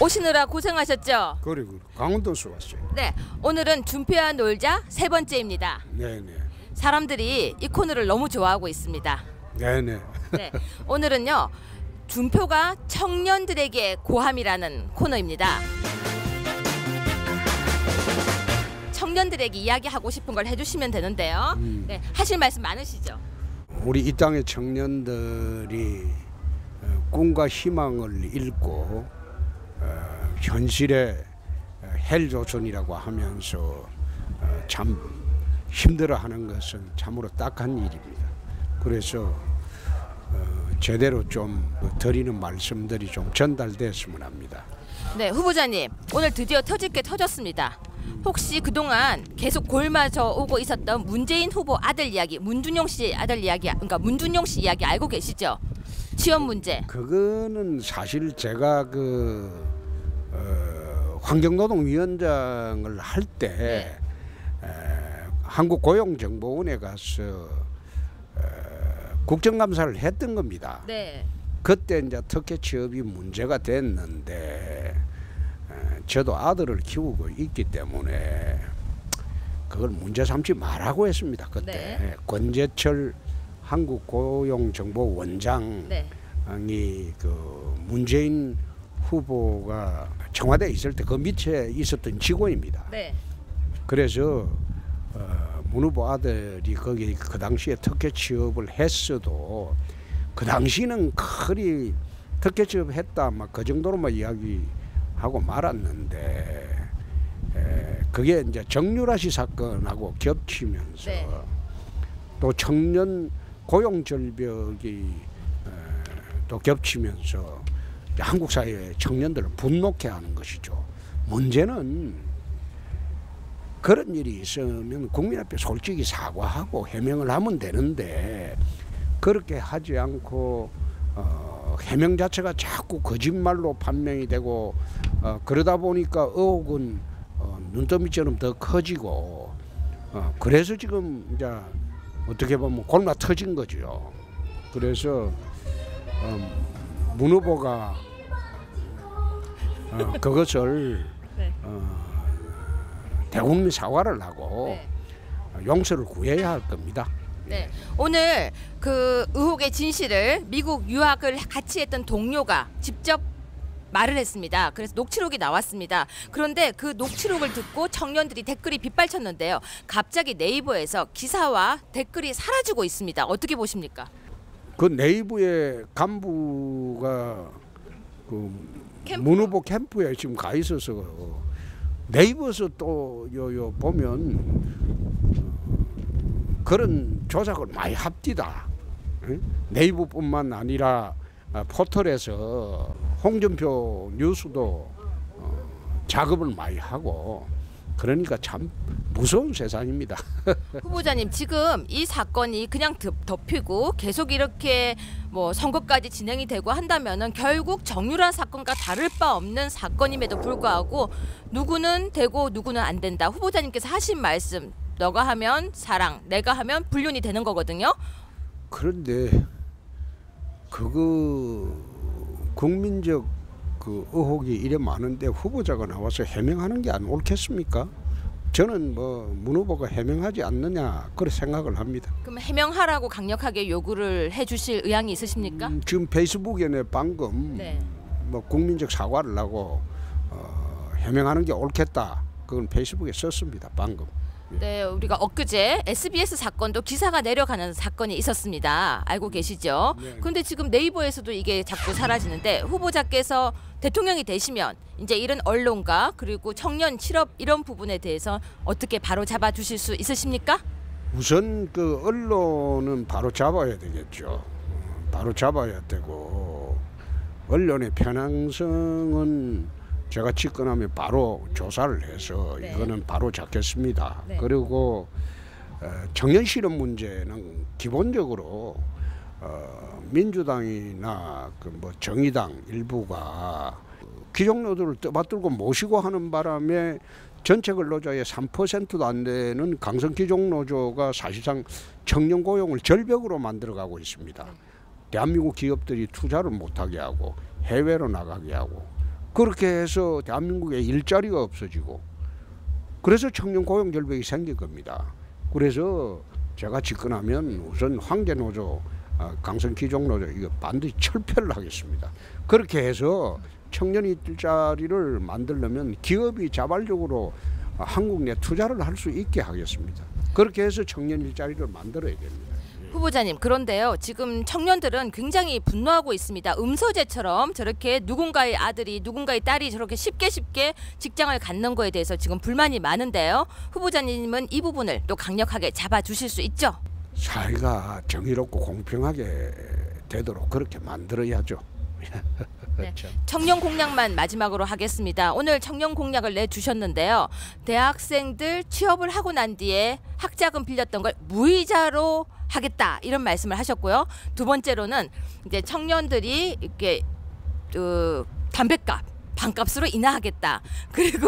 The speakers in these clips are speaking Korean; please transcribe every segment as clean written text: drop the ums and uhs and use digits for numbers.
오시느라 고생하셨죠? 그래 강원도에서 왔어요. 네, 오늘은 준표와 놀자 세 번째입니다. 네네. 사람들이 이 코너를 너무 좋아하고 있습니다. 네네. 네, 오늘은요 준표가 청년들에게 고함이라는 코너입니다. 청년들에게 이야기하고 싶은 걸 해주시면 되는데요. 네, 하실 말씀 많으시죠? 우리 이 땅의 청년들이 꿈과 희망을 잃고 현실의 헬조선이라고 하면서 참 힘들어하는 것은 참으로 딱한 일입니다. 그래서 제대로 좀 드리는 말씀들이 좀 전달됐으면 합니다. 네, 후보자님 오늘 드디어 터질 게 터졌습니다. 혹시 그동안 계속 골마져 오고 있었던 문재인 후보 아들 이야기, 문준용 씨 아들 이야기, 그러니까 문준용 씨 이야기 알고 계시죠? 취업 문제. 그거는 사실 제가 환경노동위원장을 할 때 한국고용정보원에 가서 국정감사를 했던 겁니다. 네. 그때 이제 특혜 취업이 문제가 됐는데 저도 아들을 키우고 있기 때문에 그걸 문제 삼지 말라고 했습니다. 그때 네. 권재철 한국고용정보원장이 네. 문재인 후보가 청와대에 있을 때 그 밑에 있었던 직원입니다. 네. 그래서 문 후보 아들이 거기 그 당시에 특혜 취업을 했어도 그 당시는 그리 특혜 취업했다 막 그 정도로만 이야기하고 말았는데 그게 이제 정유라씨 사건하고 겹치면서 네. 또 청년 고용 절벽이 또 겹치면서 한국 사회의 청년들을 분노케 하는 것이죠. 문제는 그런 일이 있으면 국민 앞에 솔직히 사과하고 해명을 하면 되는데 그렇게 하지 않고 해명 자체가 자꾸 거짓말로 판명이 되고 그러다 보니까 의혹은 눈더미처럼 더 커지고 그래서 지금 이제 어떻게 보면 골마 터진 거죠. 그래서 문 후보가 그것을 네. 대국민 사과를 하고 네. 용서를 구해야 할 겁니다. 네. 오늘 그 의혹의 진실을 미국 유학을 같이 했던 동료가 직접 말을 했습니다. 그래서 녹취록이 나왔습니다. 그런데 그 녹취록을 듣고 청년들이 댓글이 빗발쳤는데요. 갑자기 네이버에서 기사와 댓글이 사라지고 있습니다. 어떻게 보십니까? 그 네이버의 간부가 캠프. 문 후보 캠프에 지금 가 있어서 네이버에서 또 보면 그런 조작을 많이 합디다. 네이버뿐만 아니라 포털에서 홍준표 뉴스도 작업을 많이 하고 그러니까 참 무서운 세상입니다. 후보자님 지금 이 사건이 그냥 덮이고 계속 이렇게 뭐 선거까지 진행이 되고 한다면은 결국 정유라 사건과 다를 바 없는 사건임에도 불구하고 누구는 되고 누구는 안 된다. 후보자님께서 하신 말씀 너가 하면 사랑, 내가 하면 불륜이 되는 거거든요. 그런데 그거 국민적 그 의혹이 이래 많은데 후보자가 나와서 해명하는 게 안 옳겠습니까? 저는 문 후보가 해명하지 않느냐 그렇게 생각을 합니다. 그럼 해명하라고 강력하게 요구를 해주실 의향이 있으십니까? 지금 페이스북에 방금 네. 국민적 사과를 하고 해명하는 게 옳겠다. 그건 페이스북에 썼습니다. 방금. 네, 우리가 엊그제 SBS 사건도 기사가 내려가는 사건이 있었습니다. 알고 계시죠? 네. 그런데 지금 네이버에서도 이게 자꾸 사라지는데 후보자께서 대통령이 되시면 이제 이런 언론과 그리고 청년 실업 이런 부분에 대해서 어떻게 바로 잡아 주실 수 있으십니까? 우선 그 언론은 바로 잡아야 되겠죠. 바로 잡아야 되고 언론의 편향성은 제가 집권하면 바로 조사를 해서 네. 이거는 바로 잡겠습니다. 네. 그리고 청년 실업 문제는 기본적으로 민주당이나 정의당 일부가 귀족노조를 떠받들고 모시고 하는 바람에 전체 근로자의 3%도 안 되는 강성 귀족노조가 사실상 청년 고용을 절벽으로 만들어가고 있습니다. 대한민국 기업들이 투자를 못하게 하고 해외로 나가게 하고 그렇게 해서 대한민국에 일자리가 없어지고 그래서 청년 고용 절벽이 생긴 겁니다. 그래서 제가 집권하면 우선 황제노조, 강성 귀족노조 이거 반드시 철폐를 하겠습니다. 그렇게 해서 청년 일자리를 만들려면 기업이 자발적으로 한국 내 투자를 할 수 있게 하겠습니다. 그렇게 해서 청년 일자리를 만들어야 됩니다. 후보자님, 그런데요, 지금 청년들은 굉장히 분노하고 있습니다. 음서제처럼 저렇게 누군가의 아들이 누군가의 딸이 저렇게 쉽게 직장을 갖는 거에 대해서 지금 불만이 많은데요. 후보자님은 이 부분을 또 강력하게 잡아주실 수 있죠? 사회가 정의롭고 공평하게 되도록 그렇게 만들어야죠. 네. 청년 공약만 마지막으로 하겠습니다. 오늘 청년 공약을 내주셨는데요. 대학생들 취업을 하고 난 뒤에 학자금 빌렸던 걸 무이자로 하겠다, 이런 말씀을 하셨고요. 두 번째로는 이제 청년들이 이렇게 담뱃값 반값으로 인하하겠다. 그리고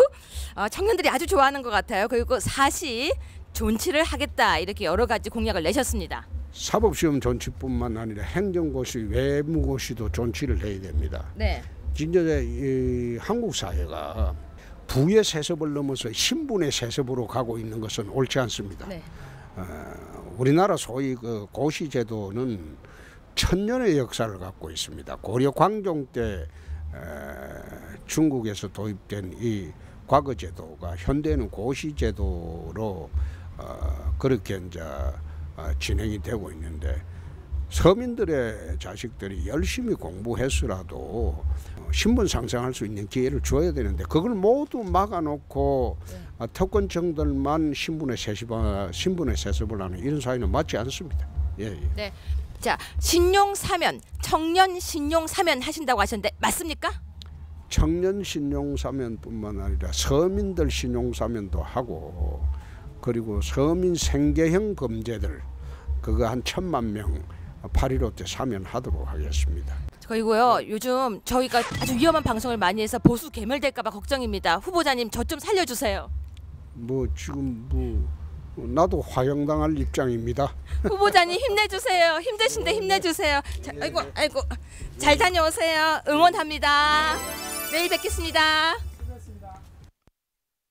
청년들이 아주 좋아하는 것 같아요. 그리고 사시 존치를 하겠다, 이렇게 여러 가지 공약을 내셨습니다. 사법시험 존치뿐만 아니라 행정고시, 외무고시도 존치를 해야 됩니다. 네. 진짜 이 한국 사회가 부의 세습을 넘어서 신분의 세습으로 가고 있는 것은 옳지 않습니다. 네. 우리나라 소위 그 고시 제도는 천년의 역사를 갖고 있습니다. 고려 광종 때 중국에서 도입된 이 과거 제도가 현대는 고시 제도로 그렇게 이제 진행이 되고 있는데, 서민들의 자식들이 열심히 공부해서라도 신분 상승할 수 있는 기회를 줘야 되는데 그걸 모두 막아놓고 특권층들만 신분의 세습을 하는 이런 사회는 맞지 않습니다. 예. 네. 자, 신용사면, 청년 신용사면 하신다고 하셨는데 맞습니까? 청년 신용사면뿐만 아니라 서민들 신용사면도 하고, 그리고 서민 생계형 범죄들 그거 한 1,000만 명 8.15 때 사면하도록 하겠습니다. 그리고요, 요즘 저희가 아주 위험한 방송을 많이 해서 보수 괴멸될까 봐 걱정입니다. 후보자님, 저 좀 살려주세요. 뭐 지금 나도 화형당할 입장입니다. 후보자님 힘내주세요. 힘드신데 힘내주세요. 자, 아이고 잘 다녀오세요. 응원합니다. 내일 뵙겠습니다.